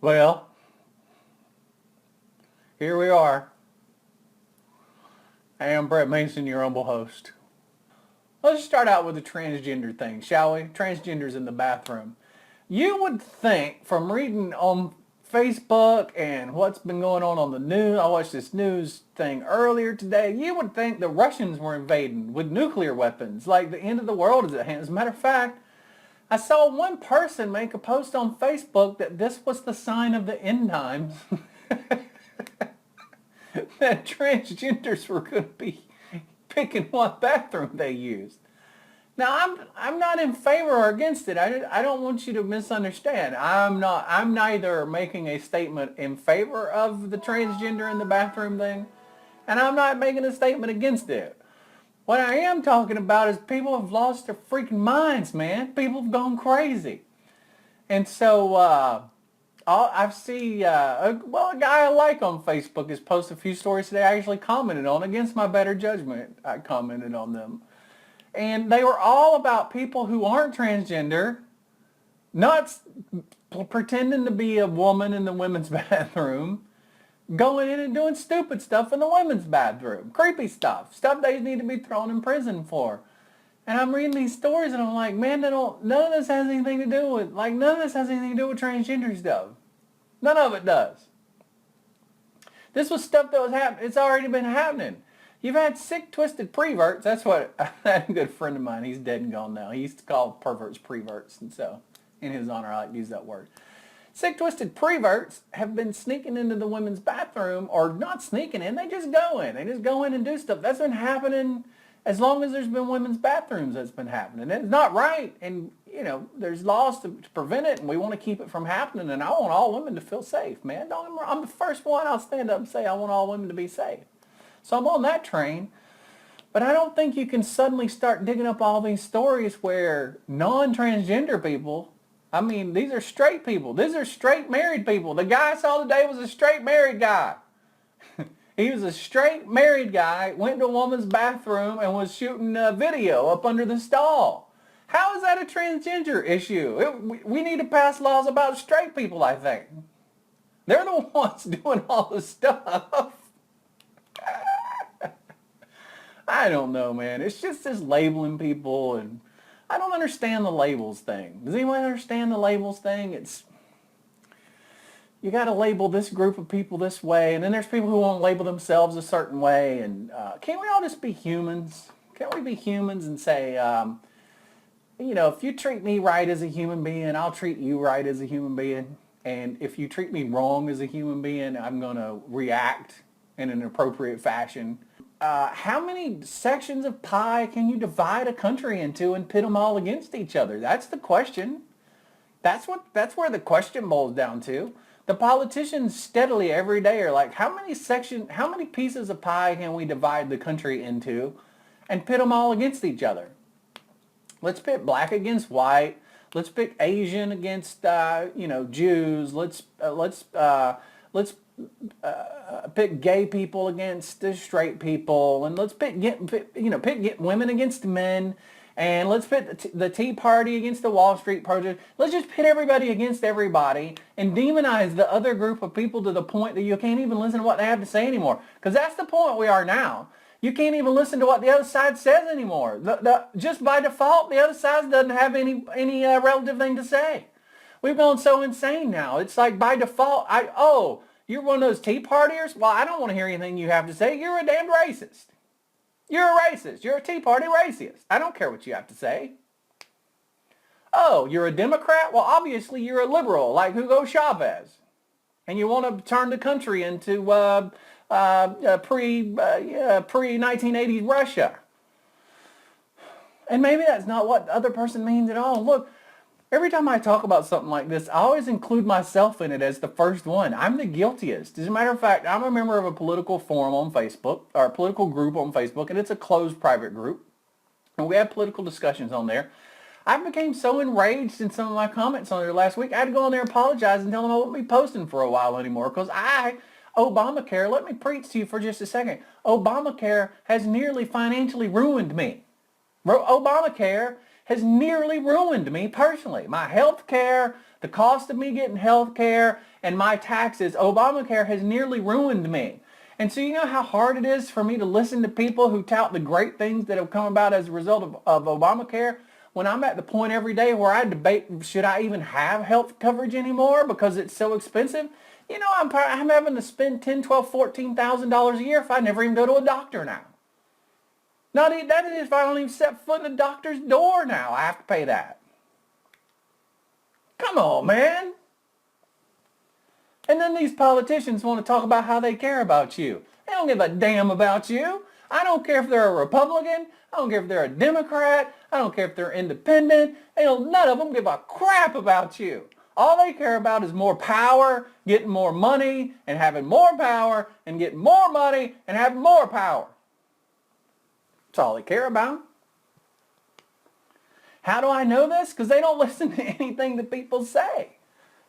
Well, here we are. I am Brett Mason, your humble host. Let's start out with the transgender thing, shall we? Transgenders in the bathroom. You would think from reading on Facebook and what's been going on the news, I watched this news thing earlier today, you would think the Russians were invading with nuclear weapons, like the end of the world is at hand. As a matter of fact, I saw one person make a post on Facebook that this was the sign of the end times. That transgenders were going to be picking what bathroom they used. Now I'm not in favor or against it. I don't want you to misunderstand. I'm neither making a statement in favor of the transgender in the bathroom thing, and I'm not making a statement against it. What I am talking about is people have lost their freaking minds, man. People have gone crazy. And so I've seen, a guy I like on Facebook has posted a few stories today I actually commented on. Against my better judgment, I commented on them. And they were all about people who aren't transgender, not pretending to be a woman in the women's bathroom, going in and doing stupid stuff in the women's bathroom. Creepy stuff. Stuff they need to be thrown in prison for. And I'm reading these stories and I'm like, man, none of this has anything to do with, transgender stuff. None of it does. This was stuff that was happening. It's already been happening. You've had sick, twisted preverts. That's what, I had a good friend of mine. He's dead and gone now. He used to call perverts preverts. And so, in his honor, I like to use that word. Sick, twisted preverts have been sneaking into the women's bathroom, or not sneaking in, they just go in. They just go in and do stuff. That's been happening as long as there's been women's bathrooms. That's been happening. It's not right. And, there's laws to prevent it, and we want to keep it from happening. And I want all women to feel safe, man. I'm the first one. I'll stand up and say I want all women to be safe. So I'm on that train. But I don't think you can suddenly start digging up all these stories where non-transgender people, these are straight people. These are straight married people. The guy I saw today was a straight married guy. He was a straight married guy, went to a woman's bathroom and was shooting a video up under the stall. How is that a transgender issue? We need to pass laws about straight people, I think. They're the ones doing all the stuff. I don't know, man. It's just this labeling people, and I don't understand the labels thing. Does anyone understand the labels thing? You got to label this group of people this way, and then there's people who won't label themselves a certain way. And can't we all just be humans? Can't we be humans and say, if you treat me right as a human being, I'll treat you right as a human being. And if you treat me wrong as a human being, I'm going to react in an appropriate fashion. How many sections of pie can you divide a country into and pit them all against each other? That's the question. That's where the question boils down to. The politicians steadily every day are like, how many pieces of pie can we divide the country into and pit them all against each other? Let's pit black against white. Let's pit Asian against Jews. Let's pit gay people against straight people, and let's pit women against men, and let's pit the Tea Party against the Wall Street Project. Let's just pit everybody against everybody and demonize the other group of people to the point that you can't even listen to what they have to say anymore. Because that's the point we are now. You can't even listen to what the other side says anymore. Just by default, the other side doesn't have any relative thing to say. We've gone so insane now. It's like by default, you're one of those Tea Partiers? Well, I don't want to hear anything you have to say. You're a damned racist. You're a racist. You're a Tea Party racist. I don't care what you have to say. Oh, you're a Democrat? Well, obviously you're a liberal, like Hugo Chavez. And you want to turn the country into pre-1980s Russia. And maybe that's not what the other person means at all. Look, every time I talk about something like this, I always include myself in it as the first one. I'm the guiltiest. As a matter of fact, I'm a member of a political forum on Facebook, or a political group on Facebook, and it's a closed private group. And we have political discussions on there. I became so enraged in some of my comments on there last week, I had to go on there and apologize and tell them I won't be posting for a while anymore because Obamacare, let me preach to you for just a second. Obamacare has nearly financially ruined me. Obamacare has nearly ruined me personally. My health care, The cost of me getting health care and my taxes, Obamacare has nearly ruined me. And so you know how hard it is for me to listen to people who tout the great things that have come about as a result of Obamacare, when I'm at the point every day where I debate, should I even have health coverage anymore because it's so expensive? You know, I'm having to spend $10, $12, $14,000 a year if I never even go to a doctor now. That is if I don't even step foot in the doctor's door now. I have to pay that. Come on, man. And then these politicians want to talk about how they care about you. They don't give a damn about you. I don't care if they're a Republican. I don't care if they're a Democrat. I don't care if they're independent. None of them give a crap about you. All they care about is more power, getting more money, and having more power, and getting more money, and having more power. That's all they care about. How do I know this? Because they don't listen to anything that people say.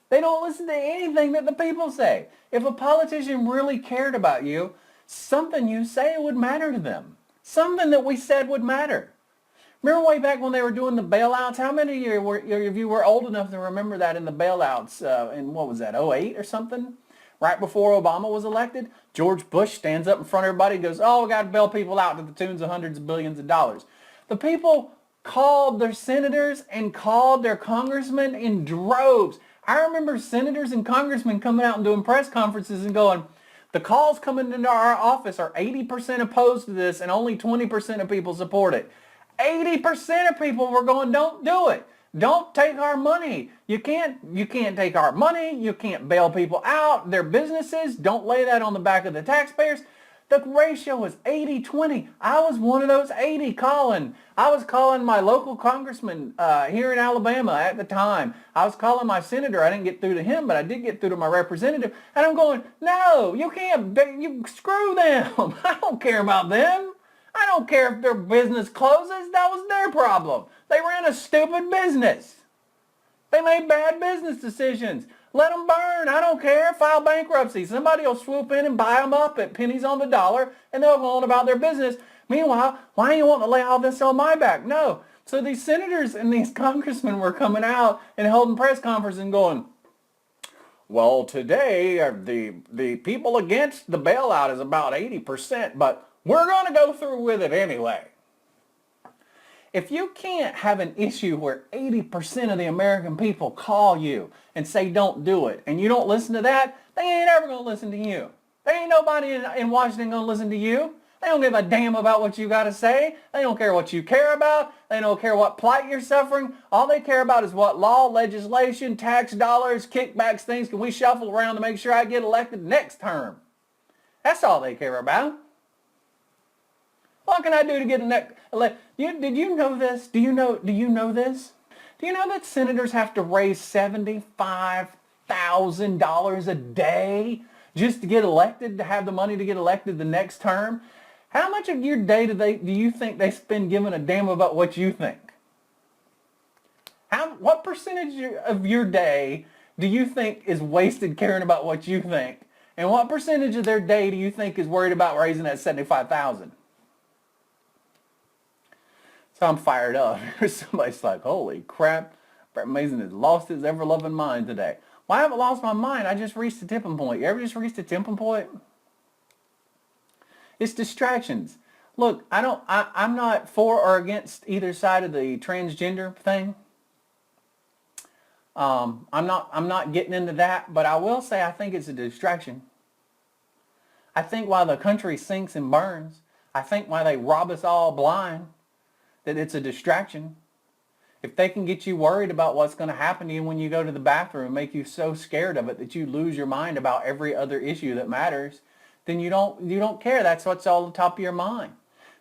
They don't listen to anything that the people say. If a politician really cared about you, something you say would matter to them. Something that we said would matter. Remember way back when they were doing the bailouts? How many of you were old enough to remember that in the bailouts in, what was that, 08 or something? Right before Obama was elected, George Bush stands up in front of everybody and goes, oh, we got to bail people out to the tunes of hundreds of billions of dollars. The people called their senators and called their congressmen in droves. I remember senators and congressmen coming out and doing press conferences and going, the calls coming into our office are 80% opposed to this and only 20% of people support it. 80% of people were going, don't do it. Don't take our money. You can't take our money. You can't bail people out. Their businesses. Don't lay that on the back of the taxpayers. The ratio was 80-20. I was one of those 80 calling. I was calling my local congressman here in Alabama at the time. I was calling my senator. I didn't get through to him, but I did get through to my representative. And I'm going, no, you can't. You screw them. I don't care about them. I don't care if their business closes. That was their problem. They ran a stupid business. They made bad business decisions. Let them burn. I don't care. File bankruptcy. Somebody will swoop in and buy them up at pennies on the dollar, and they'll go on about their business. Meanwhile, why are you wanting to lay all this on my back? No. So these senators and these congressmen were coming out and holding press conferences and going, well, today the people against the bailout is about 80%, but we're going to go through with it anyway. If you can't have an issue where 80% of the American people call you and say don't do it, and you don't listen to that, they ain't ever going to listen to you. There ain't nobody in Washington going to listen to you. They don't give a damn about what you got to say. They don't care what you care about. They don't care what plight you're suffering. All they care about is what law, legislation, tax dollars, kickbacks, things can we shuffle around to make sure I get elected next term. That's all they care about. What can I do to get elected? Did you know this? Do you know this? Do you know that senators have to raise $75,000 a day just to get elected, to have the money to get elected the next term? How much of your day do you think they spend giving a damn about what you think? What percentage of your day do you think is wasted caring about what you think? And what percentage of their day do you think is worried about raising that $75,000? So I'm fired up. Somebody's like, holy crap, Brett Mason has lost his ever-loving mind today. Well, I haven't lost my mind. I just reached the tipping point. You ever just reached the tipping point? It's distractions. Look, I'm not for or against either side of the transgender thing. I'm not getting into that, but I will say I think it's a distraction. I think while the country sinks and burns, I think while they rob us all blind, that it's a distraction. If they can get you worried about what's going to happen to you when you go to the bathroom and make you so scared of it that you lose your mind about every other issue that matters, then you don't care. That's what's all the top of your mind.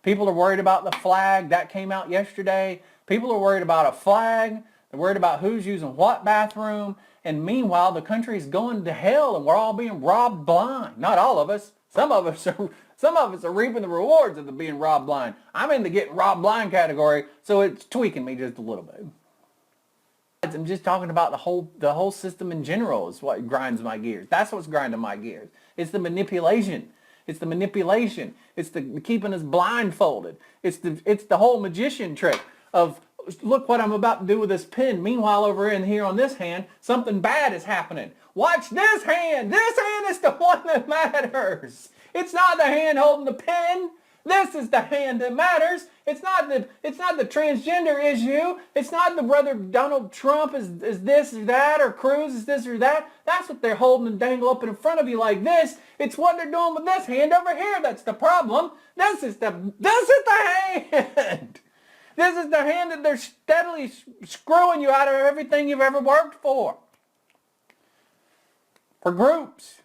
People are worried about the flag. That came out yesterday. People are worried about a flag. They're worried about who's using what bathroom. And meanwhile, the country's going to hell and we're all being robbed blind. Not all of us. Some of us are reaping the rewards of the being robbed blind. I'm in the getting robbed blind category, so it's tweaking me just a little bit. I'm just talking about the whole system in general is what grinds my gears. That's what's grinding my gears. It's the manipulation. It's the manipulation. It's the keeping us blindfolded. It's the whole magician trick of look what I'm about to do with this pen. Meanwhile, over in here on this hand, something bad is happening. Watch this hand. This hand is the one that matters. It's not the hand holding the pen. This is the hand that matters. It's not the transgender issue. It's not the whether Donald Trump is this or that, or Cruz is this or that. That's what they're holding and dangle up in front of you like this. It's what they're doing with this hand over here that's the problem. This is the hand. This is the hand that they're steadily screwing you out of everything you've ever worked for. For groups.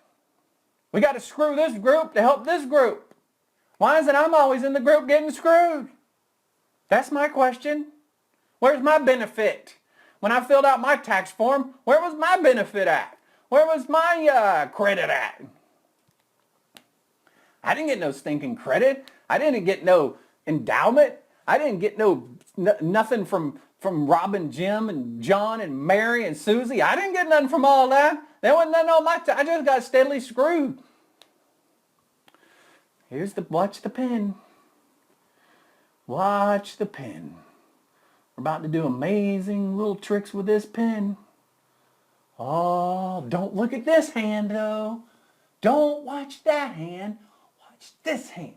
We got to screw this group to help this group. Why is it I'm always in the group getting screwed? That's my question. Where's my benefit? When I filled out my tax form, where was my benefit at? Where was my credit at? I didn't get no stinking credit. I didn't get no endowment. I didn't get nothing from Robin, Jim, and John, and Mary, and Susie. I didn't get nothing from all that. There wasn't nothing on my I just got steadily screwed. Watch the pen. Watch the pen. We're about to do amazing little tricks with this pen. Oh, don't look at this hand though. Don't watch that hand. Watch this hand.